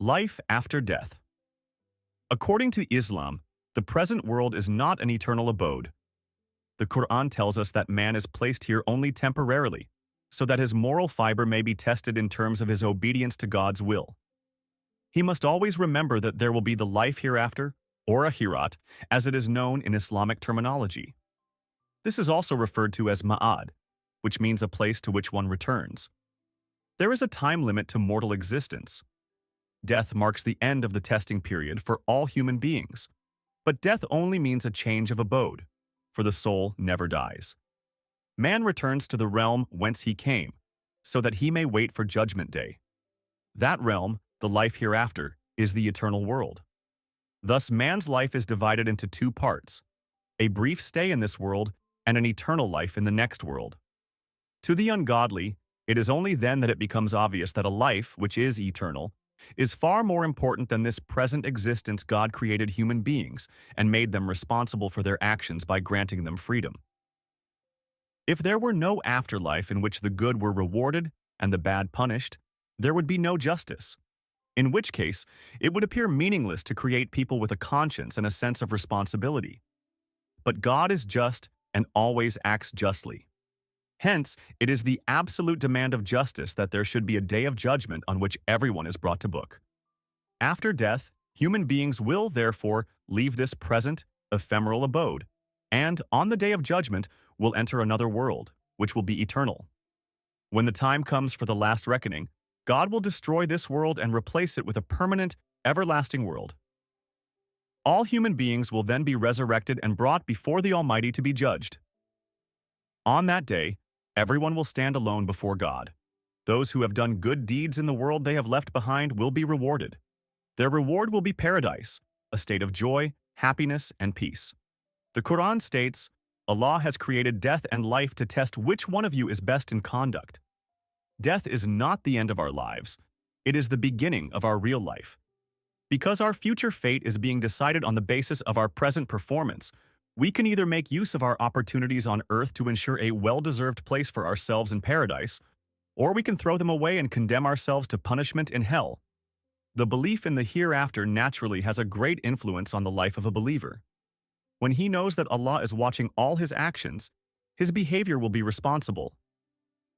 Life after death. According to Islam, the present world is not an eternal abode. The Quran tells us that man is placed here only temporarily, so that his moral fiber may be tested in terms of his obedience to God's will. He must always remember that there will be the life hereafter, or akhirat, as it is known in Islamic terminology. This is also referred to as ma'ad, which means a place to which one returns. There is a time limit to mortal existence. Death marks the end of the testing period for all human beings, but death only means a change of abode, for the soul never dies. Man returns to the realm whence he came, so that he may wait for Judgment Day. That realm, the life hereafter, is the eternal world. Thus, man's life is divided into two parts, a brief stay in this world and an eternal life in the next world. To the ungodly, it is only then that it becomes obvious that a life, which is eternal, is far more important than this present existence. God created human beings and made them responsible for their actions by granting them freedom. If there were no afterlife in which the good were rewarded and the bad punished, there would be no justice. In which case, it would appear meaningless to create people with a conscience and a sense of responsibility. But God is just and always acts justly. Hence, it is the absolute demand of justice that there should be a day of judgment on which everyone is brought to book. After death, human beings will, therefore, leave this present, ephemeral abode, and, on the day of judgment, will enter another world, which will be eternal. When the time comes for the last reckoning, God will destroy this world and replace it with a permanent, everlasting world. All human beings will then be resurrected and brought before the Almighty to be judged. On that day, everyone will stand alone before God. Those who have done good deeds in the world they have left behind will be rewarded. Their reward will be paradise, a state of joy, happiness, and peace. The Quran states, Allah has created death and life to test which one of you is best in conduct. Death is not the end of our lives. It is the beginning of our real life. Because our future fate is being decided on the basis of our present performance, we can either make use of our opportunities on earth to ensure a well-deserved place for ourselves in paradise, or we can throw them away and condemn ourselves to punishment in hell. The belief in the hereafter naturally has a great influence on the life of a believer. When he knows that Allah is watching all his actions, his behavior will be responsible.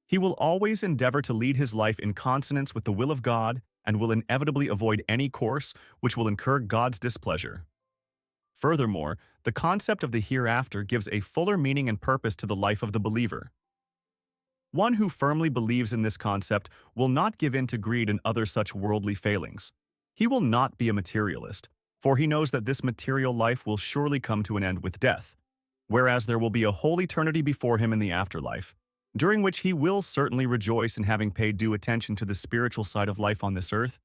He will always endeavor to lead his life in consonance with the will of God and will inevitably avoid any course which will incur God's displeasure. Furthermore, the concept of the hereafter gives a fuller meaning and purpose to the life of the believer. One who firmly believes in this concept will not give in to greed and other such worldly failings. He will not be a materialist, for he knows that this material life will surely come to an end with death, whereas there will be a whole eternity before him in the afterlife, during which he will certainly rejoice in having paid due attention to the spiritual side of life on this earth